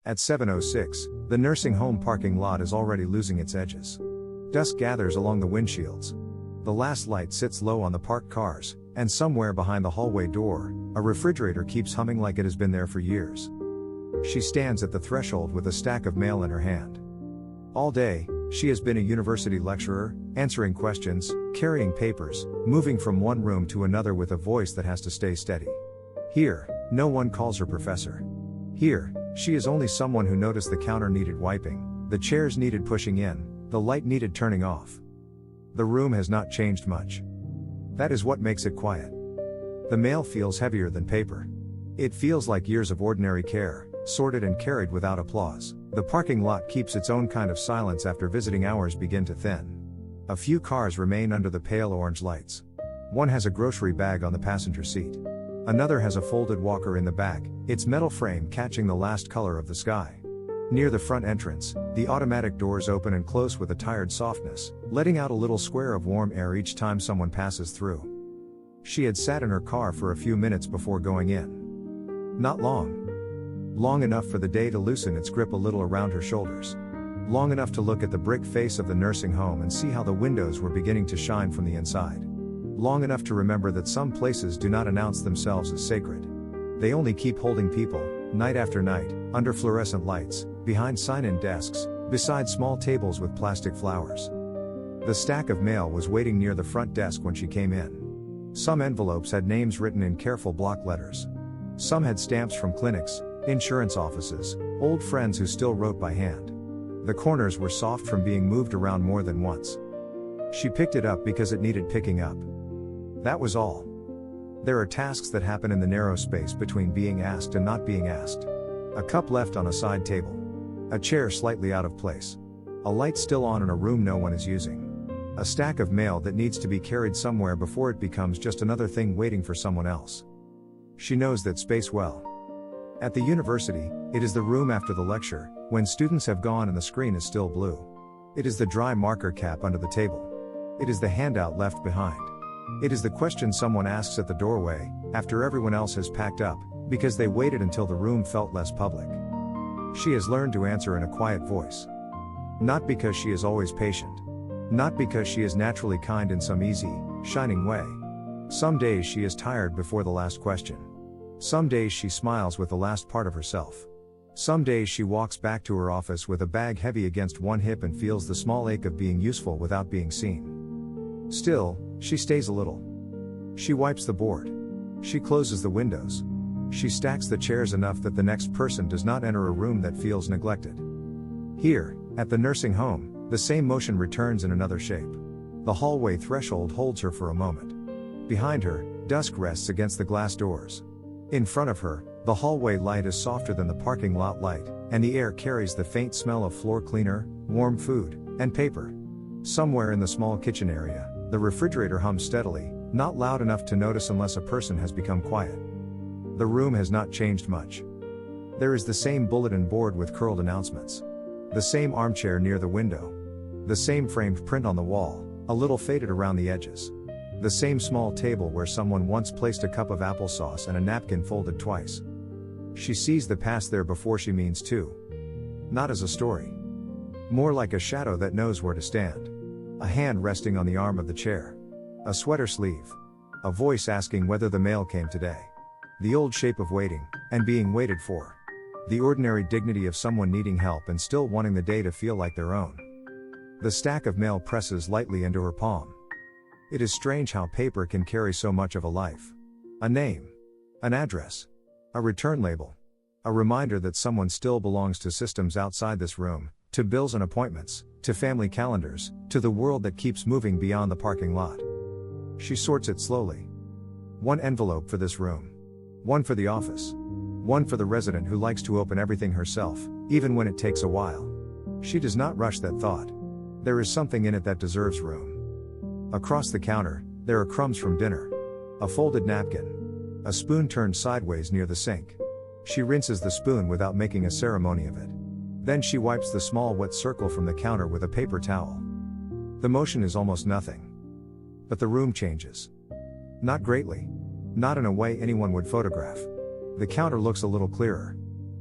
At 7:06, the nursing home parking lot is already losing its edges. Dusk gathers along the windshields. The last light sits low on the parked cars, and somewhere behind the hallway door, a refrigerator keeps humming like it has been there for years. She stands at the threshold with a stack of mail in her hand. All day, she has been a university lecturer, answering questions, carrying papers, moving from one room to another with a voice that has to stay steady. Here, no one calls her professor. Here, she is only someone who noticed the counter needed wiping, the chairs needed pushing in, the light needed turning off. The room has not changed much. That is what makes it quiet. The mail feels heavier than paper. It feels like years of ordinary care, sorted and carried without applause. The parking lot keeps its own kind of silence after visiting hours begin to thin. A few cars remain under the pale orange lights. One has a grocery bag on the passenger seat. Another has a folded walker in the back, its metal frame catching the last color of the sky. Near the front entrance, the automatic doors open and close with a tired softness, letting out a little square of warm air each time someone passes through. She had sat in her car for a few minutes before going in. Not long. Long enough for the day to loosen its grip a little around her shoulders. Long enough to look at the brick face of the nursing home and see how the windows were beginning to shine from the inside. Long enough to remember that some places do not announce themselves as sacred. They only keep holding people, night after night, under fluorescent lights, behind sign-in desks, beside small tables with plastic flowers. The stack of mail was waiting near the front desk when she came in. Some envelopes had names written in careful block letters. Some had stamps from clinics, insurance offices, old friends who still wrote by hand. The corners were soft from being moved around more than once. She picked it up because it needed picking up. That was all. There are tasks that happen in the narrow space between being asked and not being asked. A cup left on a side table. A chair slightly out of place. A light still on in a room no one is using. A stack of mail that needs to be carried somewhere before it becomes just another thing waiting for someone else. She knows that space well. At the university, it is the room after the lecture, when students have gone and the screen is still blue. It is the dry marker cap under the table. It is the handout left behind. It is the question someone asks at the doorway, after everyone else has packed up, because they waited until the room felt less public. She has learned to answer in a quiet voice. Not because she is always patient. Not because she is naturally kind in some easy, shining way. Some days she is tired before the last question. Some days she smiles with the last part of herself. Some days she walks back to her office with a bag heavy against one hip and feels the small ache of being useful without being seen. Still, she stays a little. She wipes the board. She closes the windows. She stacks the chairs enough that the next person does not enter a room that feels neglected. Here, at the nursing home, the same motion returns in another shape. The hallway threshold holds her for a moment. Behind her, dusk rests against the glass doors. In front of her, the hallway light is softer than the parking lot light, and the air carries the faint smell of floor cleaner, warm food, and paper. Somewhere in the small kitchen area, the refrigerator hums steadily, not loud enough to notice unless a person has become quiet. The room has not changed much. There is the same bulletin board with curled announcements. The same armchair near the window. The same framed print on the wall, a little faded around the edges. The same small table where someone once placed a cup of applesauce and a napkin folded twice. She sees the past there before she means to. Not as a story. More like a shadow that knows where to stand. A hand resting on the arm of the chair. A sweater sleeve. A voice asking whether the mail came today. The old shape of waiting, and being waited for. The ordinary dignity of someone needing help and still wanting the day to feel like their own. The stack of mail presses lightly into her palm. It is strange how paper can carry so much of a life. A name. An address. A return label. A reminder that someone still belongs to systems outside this room, to bills and appointments, to family calendars, to the world that keeps moving beyond the parking lot. She sorts it slowly. One envelope for this room. One for the office. One for the resident who likes to open everything herself, even when it takes a while. She does not rush that thought. There is something in it that deserves room. Across the counter, there are crumbs from dinner. A folded napkin. A spoon turned sideways near the sink. She rinses the spoon without making a ceremony of it. Then she wipes the small wet circle from the counter with a paper towel. The motion is almost nothing. But the room changes. Not greatly. Not in a way anyone would photograph. The counter looks a little clearer.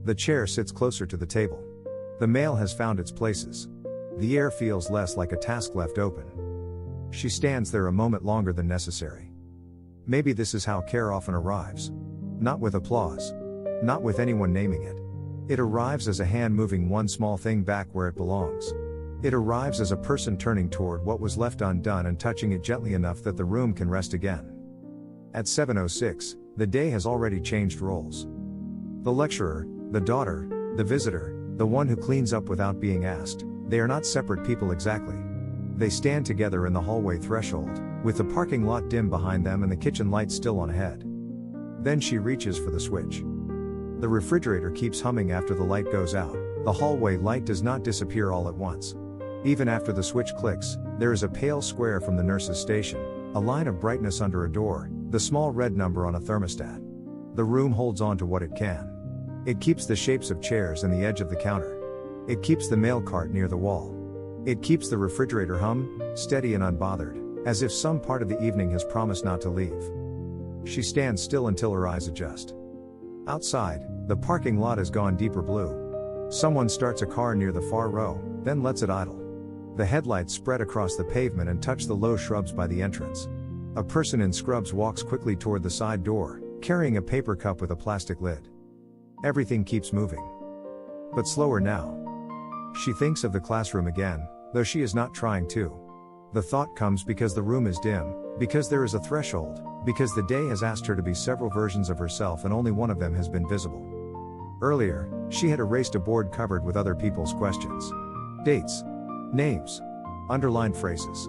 The chair sits closer to the table. The mail has found its places. The air feels less like a task left open. She stands there a moment longer than necessary. Maybe this is how care often arrives. Not with applause. Not with anyone naming it. It arrives as a hand moving one small thing back where it belongs. It arrives as a person turning toward what was left undone and touching it gently enough that the room can rest again. At 7:06, the day has already changed roles. The lecturer, the daughter, the visitor, the one who cleans up without being asked, they are not separate people exactly. They stand together in the hallway threshold, with the parking lot dim behind them and the kitchen light still on ahead. Then she reaches for the switch. The refrigerator keeps humming after the light goes out. The hallway light does not disappear all at once. Even after the switch clicks, there is a pale square from the nurse's station, a line of brightness under a door, the small red number on a thermostat. The room holds on to what it can. It keeps the shapes of chairs and the edge of the counter. It keeps the mail cart near the wall. It keeps the refrigerator hum, steady and unbothered, as if some part of the evening has promised not to leave. She stands still until her eyes adjust. Outside, the parking lot has gone deeper blue. Someone starts a car near the far row, then lets it idle. The headlights spread across the pavement and touch the low shrubs by the entrance. A person in scrubs walks quickly toward the side door, carrying a paper cup with a plastic lid. Everything keeps moving. But slower now. She thinks of the classroom again, though she is not trying to. The thought comes because the room is dim, because there is a threshold, because the day has asked her to be several versions of herself and only one of them has been visible. Earlier, she had erased a board covered with other people's questions. Dates. Names. Underlined phrases.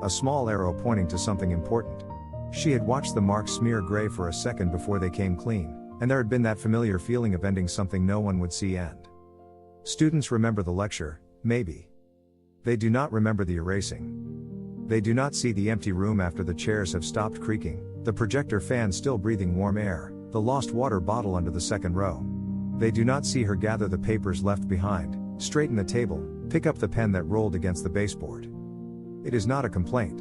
A small arrow pointing to something important. She had watched the marks smear gray for a second before they came clean, and there had been that familiar feeling of ending something no one would see end. Students remember the lecture, maybe. They do not remember the erasing. They do not see the empty room after the chairs have stopped creaking, the projector fan still breathing warm air, the lost water bottle under the second row. They do not see her gather the papers left behind, straighten the table, pick up the pen that rolled against the baseboard. It is not a complaint.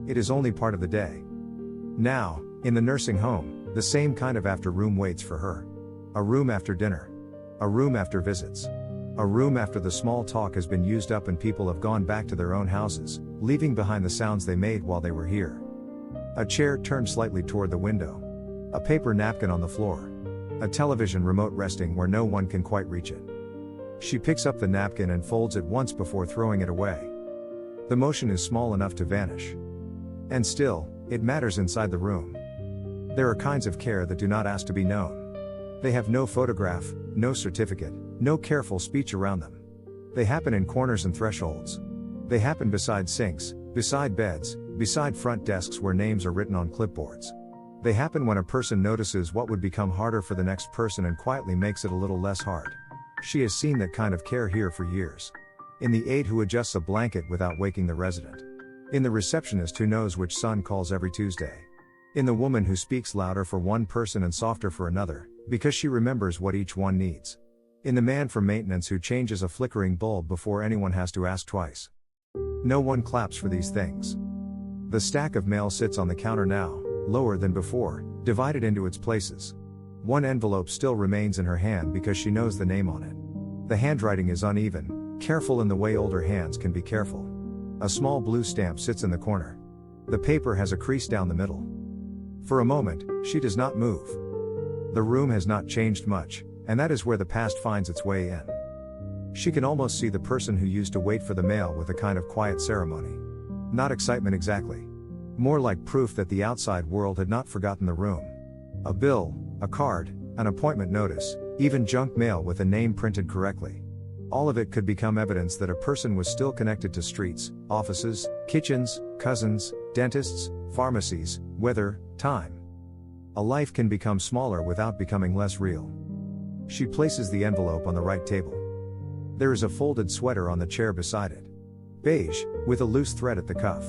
It is only part of the day. Now, in the nursing home, the same kind of after room waits for her. A room after dinner. A room after visits. A room after the small talk has been used up and people have gone back to their own houses, leaving behind the sounds they made while they were here. A chair turned slightly toward the window. A paper napkin on the floor. A television remote resting where no one can quite reach it. She picks up the napkin and folds it once before throwing it away. The motion is small enough to vanish. And still, it matters inside the room. There are kinds of care that do not ask to be known. They have no photograph, no certificate, no careful speech around them. They happen in corners and thresholds. They happen beside sinks, beside beds, beside front desks where names are written on clipboards. They happen when a person notices what would become harder for the next person and quietly makes it a little less hard. She has seen that kind of care here for years. In the aide who adjusts a blanket without waking the resident. In the receptionist who knows which son calls every Tuesday. In the woman who speaks louder for one person and softer for another, because she remembers what each one needs. In the man from maintenance who changes a flickering bulb before anyone has to ask twice. No one claps for these things. The stack of mail sits on the counter now, lower than before, divided into its places. One envelope still remains in her hand because she knows the name on it. The handwriting is uneven, careful in the way older hands can be careful. A small blue stamp sits in the corner. The paper has a crease down the middle. For a moment, she does not move. The room has not changed much, and that is where the past finds its way in. She can almost see the person who used to wait for the mail with a kind of quiet ceremony. Not excitement exactly. More like proof that the outside world had not forgotten the room. A bill, a card, an appointment notice, even junk mail with a name printed correctly. All of it could become evidence that a person was still connected to streets, offices, kitchens, cousins, dentists, pharmacies, weather, time. A life can become smaller without becoming less real. She places the envelope on the right table. There is a folded sweater on the chair beside it. Beige, with a loose thread at the cuff.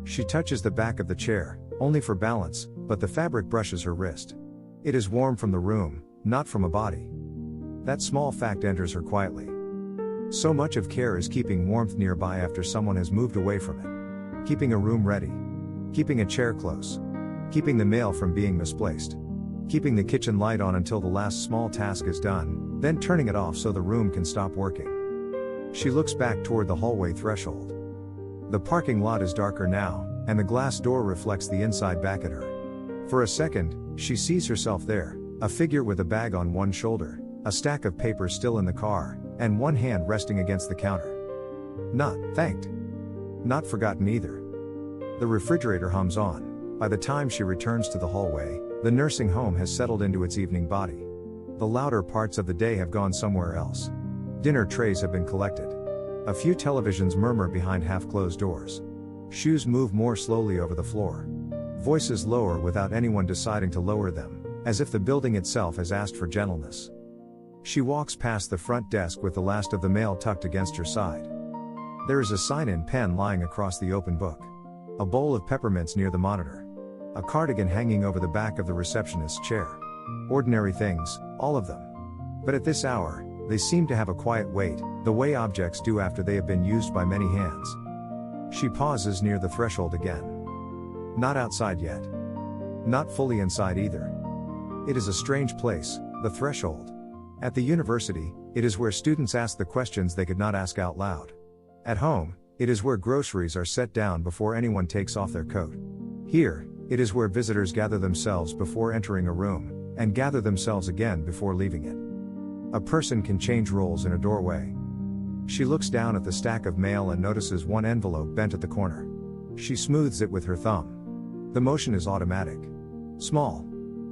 She touches the back of the chair, only for balance, but the fabric brushes her wrist. It is warm from the room, not from a body. That small fact enters her quietly. So much of care is keeping warmth nearby after someone has moved away from it. Keeping a room ready. Keeping a chair close. Keeping the mail from being misplaced. keeping the kitchen light on until the last small task is done, then turning it off so the room can stop working. She looks back toward the hallway threshold. The parking lot is darker now, and the glass door reflects the inside back at her. For a second, she sees herself there, a figure with a bag on one shoulder, a stack of papers still in the car, and one hand resting against the counter. Not thanked. Not forgotten either. The refrigerator hums on. By the time she returns to the hallway, the nursing home has settled into its evening body. The louder parts of the day have gone somewhere else. Dinner trays have been collected. A few televisions murmur behind half-closed doors. Shoes move more slowly over the floor. Voices lower without anyone deciding to lower them, as if the building itself has asked for gentleness. She walks past the front desk with the last of the mail tucked against her side. There is a sign-in pen lying across the open book. A bowl of peppermints near the monitor. A cardigan hanging over the back of the receptionist's chair. Ordinary things, all of them. But at this hour, they seem to have a quiet weight, the way objects do after they have been used by many hands. She pauses near the threshold again. Not outside yet. Not fully inside either. It is a strange place, the threshold. At the university, it is where students ask the questions they could not ask out loud. At home, it is where groceries are set down before anyone takes off their coat. Here, it is where visitors gather themselves before entering a room, and gather themselves again before leaving it. A person can change roles in a doorway. She looks down at the stack of mail and notices one envelope bent at the corner. She smooths it with her thumb. The motion is automatic. Small.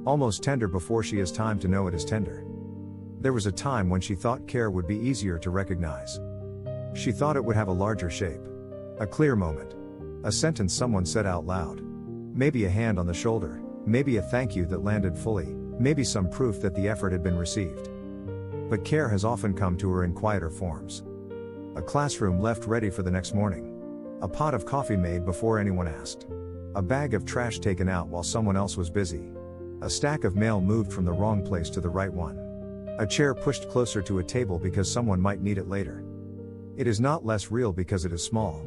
Almost tender before she has time to know it is tender. There was a time when she thought care would be easier to recognize. She thought it would have a larger shape. A clear moment. A sentence someone said out loud. Maybe a hand on the shoulder, maybe a thank you that landed fully, maybe some proof that the effort had been received. But care has often come to her in quieter forms. A classroom left ready for the next morning. A pot of coffee made before anyone asked. A bag of trash taken out while someone else was busy. A stack of mail moved from the wrong place to the right one. A chair pushed closer to a table because someone might need it later. It is not less real because it is small.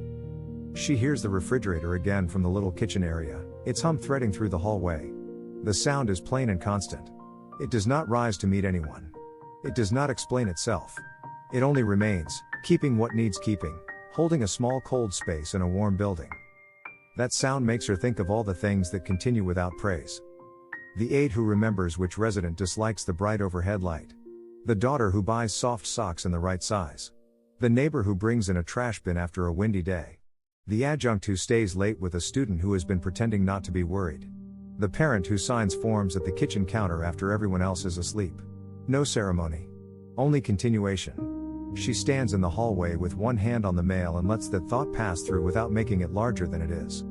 She hears the refrigerator again from the little kitchen area, its hum threading through the hallway. The sound is plain and constant. It does not rise to meet anyone. It does not explain itself. It only remains, keeping what needs keeping, holding a small cold space in a warm building. That sound makes her think of all the things that continue without praise. The aide who remembers which resident dislikes the bright overhead light. The daughter who buys soft socks in the right size. The neighbor who brings in a trash bin after a windy day. The adjunct who stays late with a student who has been pretending not to be worried. The parent who signs forms at the kitchen counter after everyone else is asleep. No ceremony. Only continuation. She stands in the hallway with one hand on the mail and lets that thought pass through without making it larger than it is.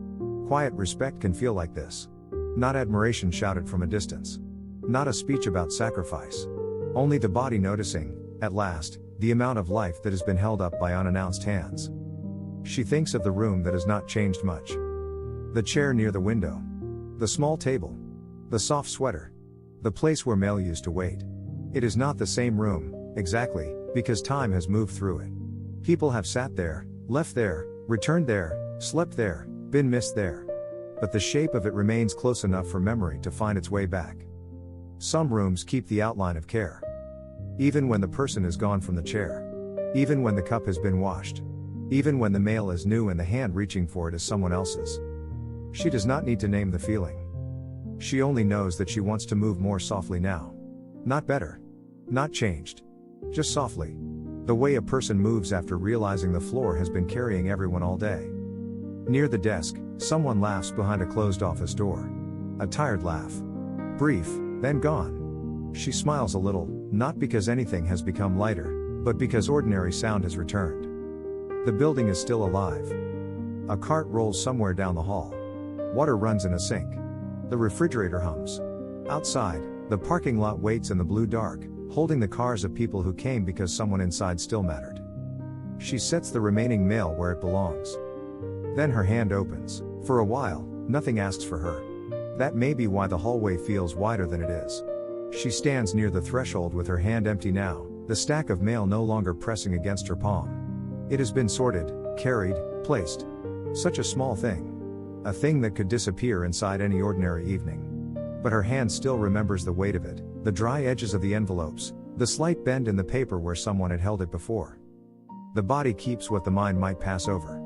Quiet respect can feel like this. Not admiration shouted from a distance. Not a speech about sacrifice. Only the body noticing, at last, the amount of life that has been held up by unannounced hands. She thinks of the room that has not changed much. The chair near the window. The small table. The soft sweater. The place where mail used to wait. It is not the same room, exactly, because time has moved through it. People have sat there, left there, returned there, slept there, been missed there. But the shape of it remains close enough for memory to find its way back. Some rooms keep the outline of care. Even when the person is gone from the chair. Even when the cup has been washed. Even when the mail is new and the hand reaching for it is someone else's. She does not need to name the feeling. She only knows that she wants to move more softly now. Not better. Not changed. Just softly. The way a person moves after realizing the floor has been carrying everyone all day. Near the desk, someone laughs behind a closed office door. A tired laugh. Brief, then gone. She smiles a little, not because anything has become lighter, but because ordinary sound has returned. The building is still alive. A cart rolls somewhere down the hall. Water runs in a sink. The refrigerator hums. Outside, the parking lot waits in the blue dark, holding the cars of people who came because someone inside still mattered. She sets the remaining mail where it belongs. Then her hand opens. For a while, nothing asks for her. That may be why the hallway feels wider than it is. She stands near the threshold with her hand empty now, the stack of mail no longer pressing against her palm. It has been sorted, carried, placed. Such a small thing. A thing that could disappear inside any ordinary evening. But her hand still remembers the weight of it, the dry edges of the envelopes, the slight bend in the paper where someone had held it before. The body keeps what the mind might pass over.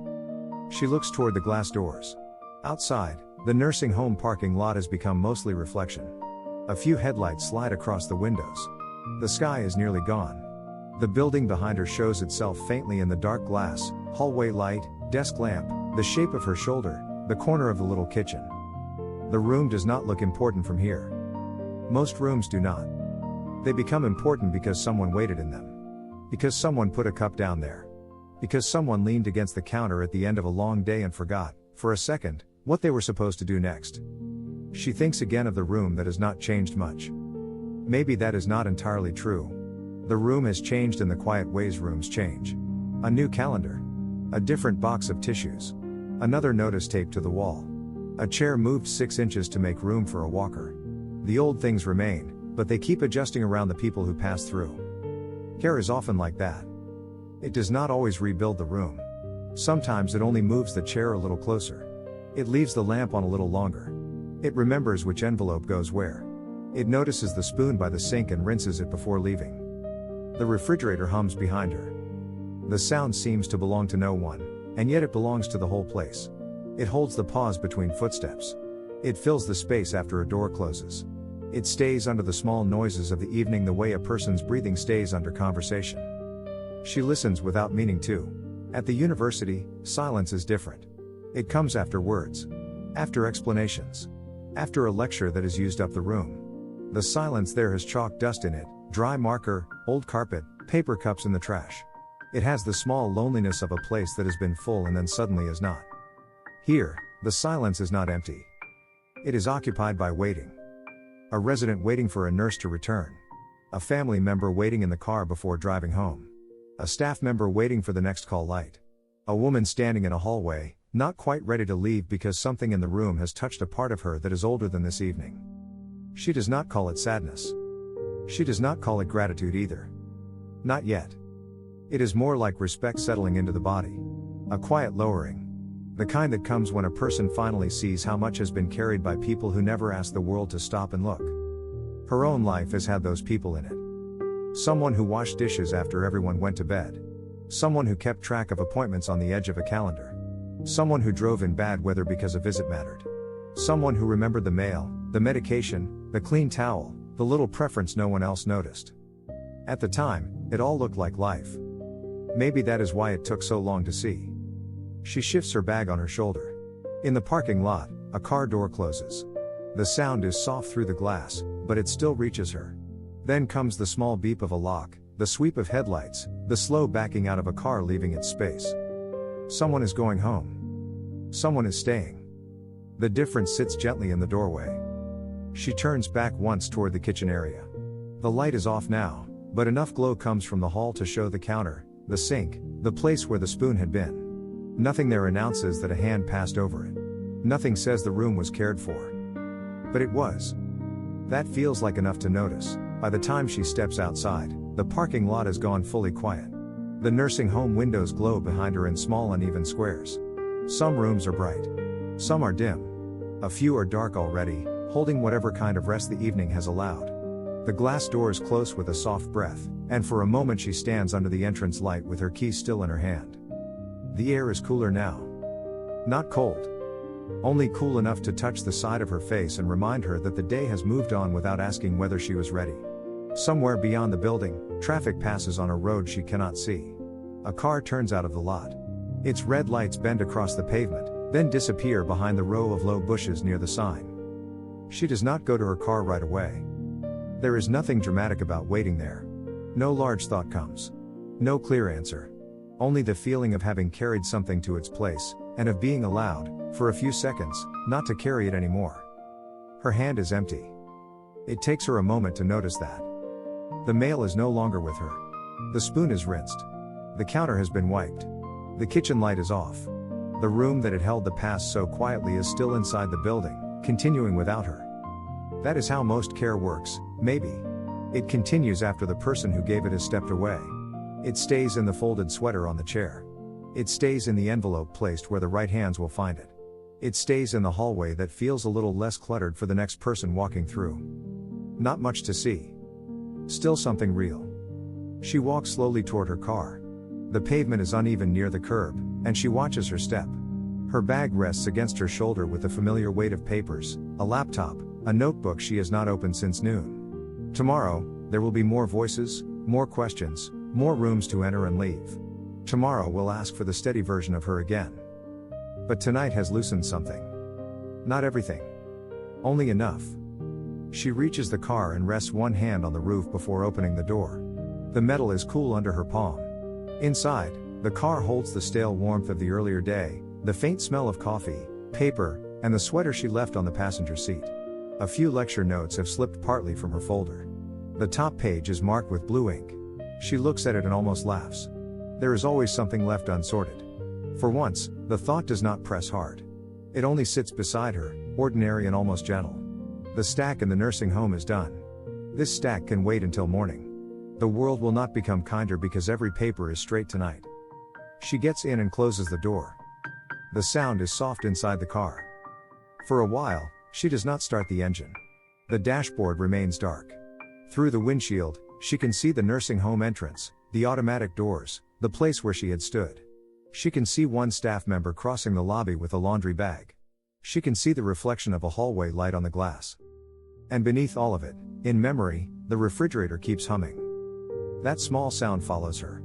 She looks toward the glass doors. Outside, the nursing home parking lot has become mostly reflection. A few headlights slide across the windows. The sky is nearly gone. The building behind her shows itself faintly in the dark glass, hallway light, desk lamp, the shape of her shoulder, the corner of the little kitchen. The room does not look important from here. Most rooms do not. They become important because someone waited in them. Because someone put a cup down there. Because someone leaned against the counter at the end of a long day and forgot, for a second, what they were supposed to do next. She thinks again of the room that has not changed much. Maybe that is not entirely true. The room has changed in the quiet ways rooms change. A new calendar. A different box of tissues. Another notice taped to the wall. A chair moved 6 inches to make room for a walker. The old things remain, but they keep adjusting around the people who pass through. Care is often like that. It does not always rebuild the room. Sometimes it only moves the chair a little closer. It leaves the lamp on a little longer. It remembers which envelope goes where. It notices the spoon by the sink and rinses it before leaving. The refrigerator hums behind her. The sound seems to belong to no one, and yet it belongs to the whole place. It holds the pause between footsteps. It fills the space after a door closes. It stays under the small noises of the evening the way a person's breathing stays under conversation. She listens without meaning to. At the university, silence is different. It comes after words. After explanations. After a lecture that has used up the room. The silence there has chalk dust in it, dry marker, old carpet, paper cups in the trash. It has the small loneliness of a place that has been full and then suddenly is not. Here, the silence is not empty. It is occupied by waiting. A resident waiting for a nurse to return. A family member waiting in the car before driving home. A staff member waiting for the next call light. A woman standing in a hallway, not quite ready to leave because something in the room has touched a part of her that is older than this evening. She does not call it sadness. She does not call it gratitude either. Not yet. It is more like respect settling into the body. A quiet lowering. The kind that comes when a person finally sees how much has been carried by people who never asked the world to stop and look. Her own life has had those people in it. Someone who washed dishes after everyone went to bed. Someone who kept track of appointments on the edge of a calendar. Someone who drove in bad weather because a visit mattered. Someone who remembered the mail, the medication, the clean towel, the little preference no one else noticed. At the time, it all looked like life. Maybe that is why it took so long to see. She shifts her bag on her shoulder. In the parking lot, a car door closes. The sound is soft through the glass, but it still reaches her. Then comes the small beep of a lock, the sweep of headlights, the slow backing out of a car leaving its space. Someone is going home. Someone is staying. The difference sits gently in the doorway. She turns back once toward the kitchen area. The light is off now, but enough glow comes from the hall to show the counter, the sink, the place where the spoon had been. Nothing there announces that a hand passed over it. Nothing says the room was cared for. But it was. That feels like enough to notice. By the time she steps outside, the parking lot has gone fully quiet. The nursing home windows glow behind her in small uneven squares. Some rooms are bright. Some are dim. A few are dark already, holding whatever kind of rest the evening has allowed. The glass doors close with a soft breath, and for a moment she stands under the entrance light with her key still in her hand. The air is cooler now. Not cold. Only cool enough to touch the side of her face and remind her that the day has moved on without asking whether she was ready. Somewhere beyond the building, traffic passes on a road she cannot see. A car turns out of the lot. Its red lights bend across the pavement, then disappear behind the row of low bushes near the sign. She does not go to her car right away. There is nothing dramatic about waiting there. No large thought comes. No clear answer. Only the feeling of having carried something to its place, and of being allowed, for a few seconds, not to carry it anymore. Her hand is empty. It takes her a moment to notice that. The mail is no longer with her. The spoon is rinsed. The counter has been wiped. The kitchen light is off. The room that had held the past so quietly is still inside the building, continuing without her. That is how most care works, maybe. It continues after the person who gave it has stepped away. It stays in the folded sweater on the chair. It stays in the envelope placed where the right hands will find it. It stays in the hallway that feels a little less cluttered for the next person walking through. Not much to see. Still something real. She walks slowly toward her car. The pavement is uneven near the curb, and she watches her step. Her bag rests against her shoulder with the familiar weight of papers, a laptop, a notebook she has not opened since noon. Tomorrow, there will be more voices, more questions, more rooms to enter and leave. Tomorrow we'll ask for the steady version of her again. But tonight has loosened something. Not everything. Only enough. She reaches the car and rests one hand on the roof before opening the door. The metal is cool under her palm. Inside, the car holds the stale warmth of the earlier day, the faint smell of coffee, paper, and the sweater she left on the passenger seat. A few lecture notes have slipped partly from her folder. The top page is marked with blue ink. She looks at it and almost laughs. There is always something left unsorted. For once, the thought does not press hard. It only sits beside her, ordinary and almost gentle. The stack in the nursing home is done. This stack can wait until morning. The world will not become kinder because every paper is straight tonight. She gets in and closes the door. The sound is soft inside the car. For a while, she does not start the engine. The dashboard remains dark. Through the windshield, she can see the nursing home entrance, the automatic doors, the place where she had stood. She can see one staff member crossing the lobby with a laundry bag. She can see the reflection of a hallway light on the glass. And beneath all of it, in memory, the refrigerator keeps humming. That small sound follows her.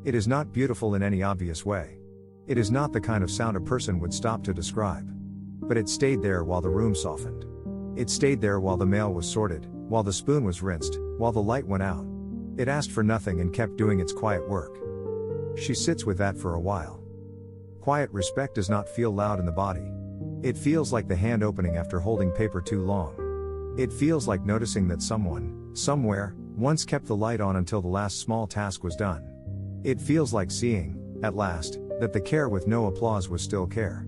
It is not beautiful in any obvious way. It is not the kind of sound a person would stop to describe. But it stayed there while the room softened. It stayed there while the mail was sorted, while the spoon was rinsed, while the light went out. It asked for nothing and kept doing its quiet work. She sits with that for a while. Quiet respect does not feel loud in the body. It feels like the hand opening after holding paper too long. It feels like noticing that someone, somewhere, once kept the light on until the last small task was done. It feels like seeing, at last, that the care with no applause was still care.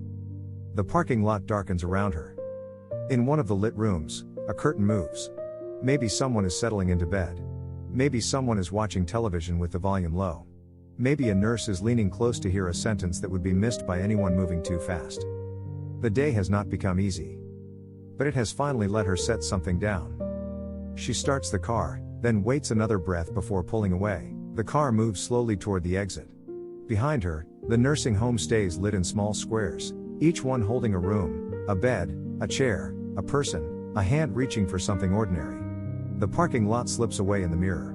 The parking lot darkens around her. In one of the lit rooms, a curtain moves. Maybe someone is settling into bed. Maybe someone is watching television with the volume low. Maybe a nurse is leaning close to hear a sentence that would be missed by anyone moving too fast. The day has not become easy. But it has finally let her set something down. She starts the car, then waits another breath before pulling away. The car moves slowly toward the exit. Behind her, the nursing home stays lit in small squares, each one holding a room, a bed, a chair, a person, a hand reaching for something ordinary. The parking lot slips away in the mirror.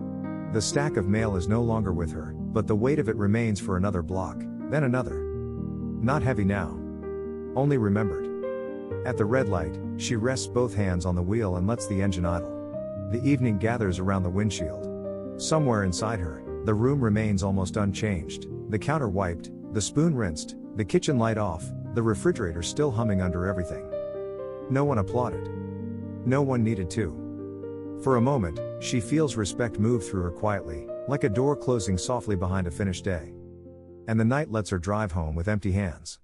The stack of mail is no longer with her, but the weight of it remains for another block, then another. Not heavy now. Only remembered. At the red light, she rests both hands on the wheel and lets the engine idle. The evening gathers around the windshield. Somewhere inside her, the room remains almost unchanged, the counter wiped, the spoon rinsed, the kitchen light off, the refrigerator still humming under everything. No one applauded. No one needed to. For a moment, she feels respect move through her quietly, like a door closing softly behind a finished day. And the night lets her drive home with empty hands.